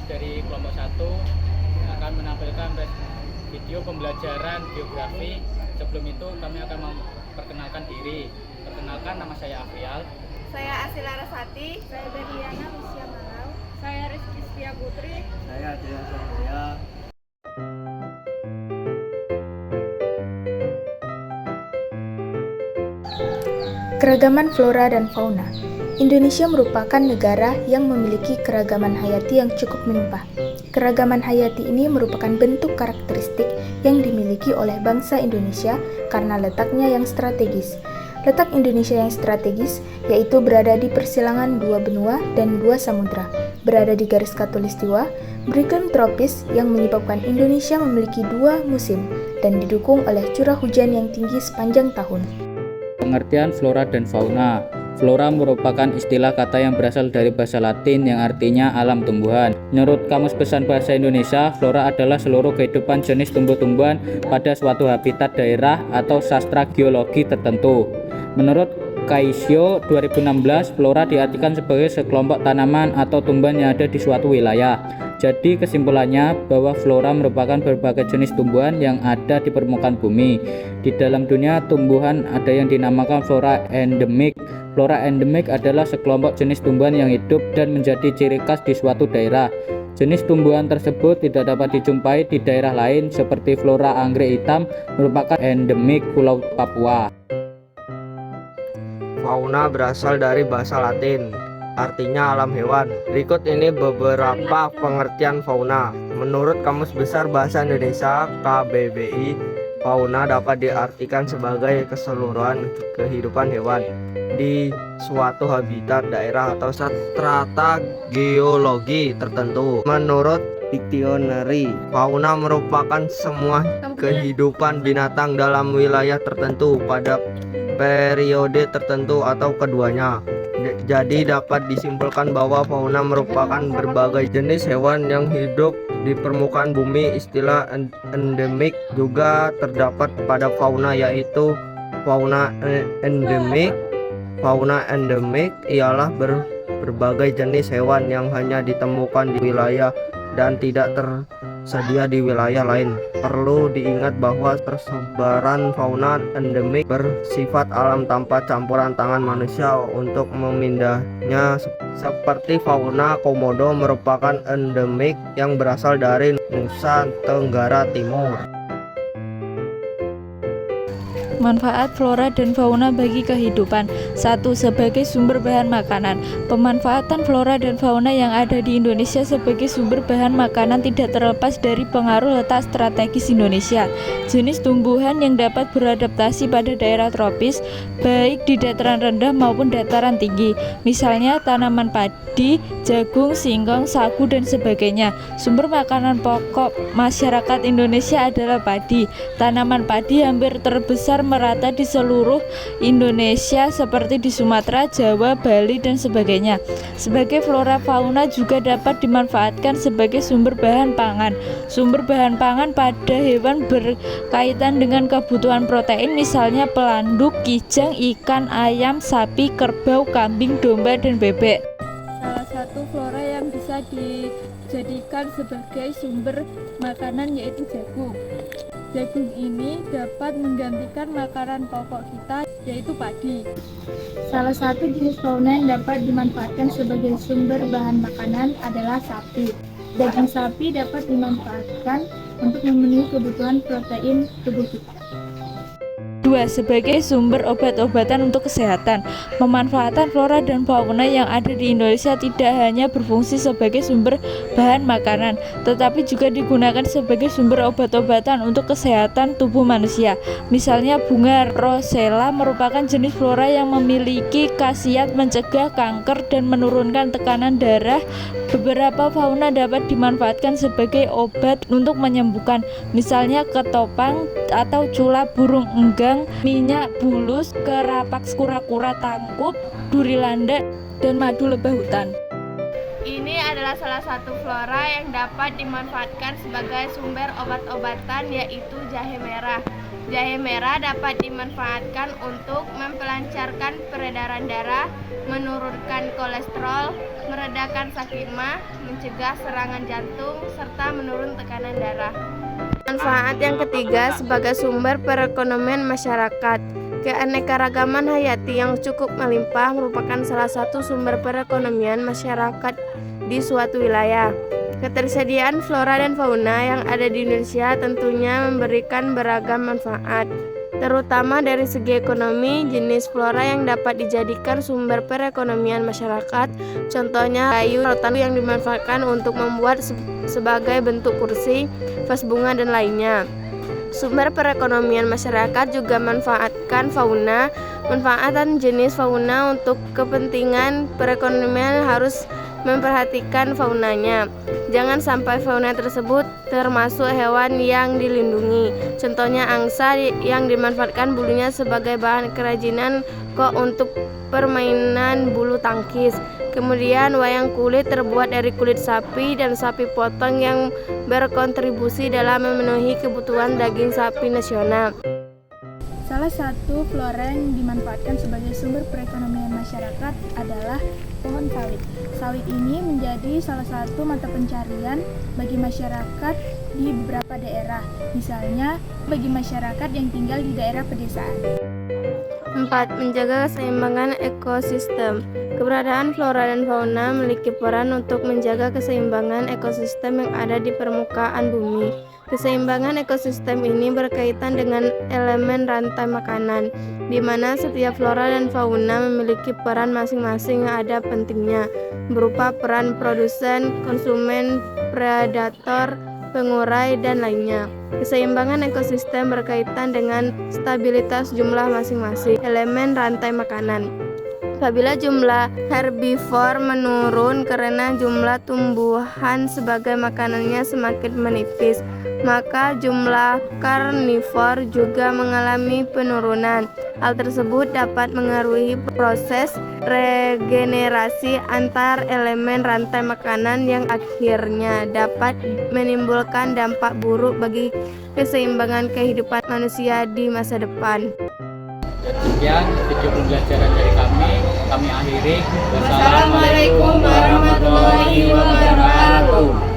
dari kelompok 1 akan menampilkan video pembelajaran geografi. Sebelum itu kami akan memperkenalkan diri. Perkenalkan, nama saya Afrial. Saya Asila Rasati. Saya Berliana Lucia Malau. Saya Rizky Setia Putri. Saya Adrian Satria. Keragaman flora dan fauna. Indonesia merupakan negara yang memiliki keragaman hayati yang cukup melimpah. Keragaman hayati ini merupakan bentuk karakteristik yang dimiliki oleh bangsa Indonesia karena letaknya yang strategis. Letak Indonesia yang strategis yaitu berada di persilangan dua benua dan dua samudra, berada di garis khatulistiwa, beriklim tropis yang menyebabkan Indonesia memiliki dua musim dan didukung oleh curah hujan yang tinggi sepanjang tahun. Pengertian flora dan fauna. Flora merupakan istilah kata yang berasal dari bahasa Latin yang artinya alam tumbuhan. Menurut Kamus Besar Bahasa Indonesia, flora adalah seluruh kehidupan jenis tumbuh-tumbuhan pada suatu habitat daerah atau sastra geologi tertentu. Menurut Kaisyo 2016, flora diartikan sebagai sekelompok tanaman atau tumbuhan yang ada di suatu wilayah. Jadi kesimpulannya bahwa flora merupakan berbagai jenis tumbuhan yang ada di permukaan bumi. Di dalam dunia tumbuhan ada yang dinamakan flora endemik. Flora endemik adalah sekelompok jenis tumbuhan yang hidup dan menjadi ciri khas di suatu daerah. Jenis tumbuhan tersebut tidak dapat dijumpai di daerah lain seperti flora anggrek hitam merupakan endemik Pulau Papua. Fauna berasal dari bahasa Latin, artinya alam hewan. Berikut ini beberapa pengertian fauna. Menurut Kamus Besar Bahasa Indonesia (KBBI), fauna dapat diartikan sebagai keseluruhan kehidupan hewan di suatu habitat daerah atau strata geologi tertentu. Menurut Dictionary, fauna merupakan semua kehidupan binatang dalam wilayah tertentu pada periode tertentu atau keduanya. Jadi dapat disimpulkan bahwa fauna merupakan berbagai jenis hewan yang hidup di permukaan bumi. Istilah endemik juga terdapat pada fauna, yaitu fauna endemik. Fauna endemik ialah berbagai jenis hewan yang hanya ditemukan di wilayah dan tidak tersedia di wilayah lain. Perlu diingat bahwa persebaran fauna endemik bersifat alam tanpa campuran tangan manusia untuk memindahnya, seperti fauna komodo merupakan endemik yang berasal dari Nusa Tenggara Timur. Manfaat flora dan fauna bagi kehidupan. 1. Sebagai sumber bahan makanan. Pemanfaatan flora dan fauna yang ada di Indonesia sebagai sumber bahan makanan tidak terlepas dari pengaruh letak strategis Indonesia. Jenis tumbuhan yang dapat beradaptasi pada daerah tropis, baik di dataran rendah maupun dataran tinggi. Misalnya tanaman padi, jagung, singkong, sagu, dan sebagainya. Sumber makanan pokok masyarakat Indonesia adalah padi. Tanaman padi hampir terbesar merata di seluruh Indonesia seperti di Sumatera, Jawa, Bali, dan sebagainya. Sebagai flora fauna juga dapat dimanfaatkan sebagai sumber bahan pangan. Sumber bahan pangan pada hewan berkaitan dengan kebutuhan protein, misalnya pelanduk, kijang, ikan, ayam, sapi, kerbau, kambing, domba, dan bebek. Salah satu flora yang bisa dijadikan sebagai sumber makanan yaitu jagung. Jagung ini dapat menggantikan makanan pokok kita, yaitu padi. Salah satu jenis fauna yang dapat dimanfaatkan sebagai sumber bahan makanan adalah sapi. Daging sapi dapat dimanfaatkan untuk memenuhi kebutuhan protein tubuh kita. 2. Sebagai sumber obat-obatan untuk kesehatan. Pemanfaatan flora dan fauna yang ada di Indonesia tidak hanya berfungsi sebagai sumber bahan makanan, tetapi juga digunakan sebagai sumber obat-obatan untuk kesehatan tubuh manusia. Misalnya bunga rosella merupakan jenis flora yang memiliki khasiat mencegah kanker dan menurunkan tekanan darah. Beberapa fauna dapat dimanfaatkan sebagai obat untuk menyembuhkan, misalnya ketopang atau cula burung enggang, minyak bulus, kerapak kura-kura tangkup, duri landak, dan madu lebah hutan. Ini adalah salah satu flora yang dapat dimanfaatkan sebagai sumber obat-obatan, yaitu jahe merah. Jahe merah dapat dimanfaatkan untuk mempelancarkan peredaran darah, menurunkan kolesterol, meredakan sakit mah, mencegah serangan jantung, serta menurun tekanan darah. Manfaat yang ketiga sebagai sumber perekonomian masyarakat. Keanekaragaman hayati yang cukup melimpah merupakan salah satu sumber perekonomian masyarakat di suatu wilayah. Ketersediaan flora dan fauna yang ada di Indonesia tentunya memberikan beragam manfaat, terutama dari segi ekonomi. Jenis flora yang dapat dijadikan sumber perekonomian masyarakat, contohnya kayu rotan yang dimanfaatkan untuk membuat sebagai bentuk kursi, vas bunga, dan lainnya. Sumber perekonomian masyarakat juga manfaatkan fauna. Manfaatan jenis fauna untuk kepentingan perekonomian harus memperhatikan faunanya. Jangan sampai fauna tersebut termasuk hewan yang dilindungi. Contohnya angsa yang dimanfaatkan bulunya sebagai bahan kerajinan kok untuk permainan bulu tangkis. Kemudian wayang kulit terbuat dari kulit sapi dan sapi potong yang berkontribusi dalam memenuhi kebutuhan daging sapi nasional. Salah satu flora yang dimanfaatkan sebagai sumber perekonomian masyarakat adalah pohon sawit. Sawit ini menjadi salah satu mata pencarian bagi masyarakat di beberapa daerah, misalnya bagi masyarakat yang tinggal di daerah pedesaan. 4. Menjaga keseimbangan ekosistem. Keberadaan flora dan fauna memiliki peran untuk menjaga keseimbangan ekosistem yang ada di permukaan bumi. Keseimbangan ekosistem ini berkaitan dengan elemen rantai makanan, di mana setiap flora dan fauna memiliki peran masing-masing yang ada pentingnya, berupa peran produsen, konsumen, predator, pengurai, dan lainnya. Keseimbangan ekosistem berkaitan dengan stabilitas jumlah masing-masing elemen rantai makanan. Apabila jumlah herbivore menurun karena jumlah tumbuhan sebagai makanannya semakin menipis, maka jumlah karnivor juga mengalami penurunan. Hal tersebut dapat mengaruhi proses regenerasi antar elemen rantai makanan yang akhirnya dapat menimbulkan dampak buruk bagi keseimbangan kehidupan manusia di masa depan. Sekian video pembelajaran dari kami akhiri. Wassalamualaikum warahmatullahi wabarakatuh.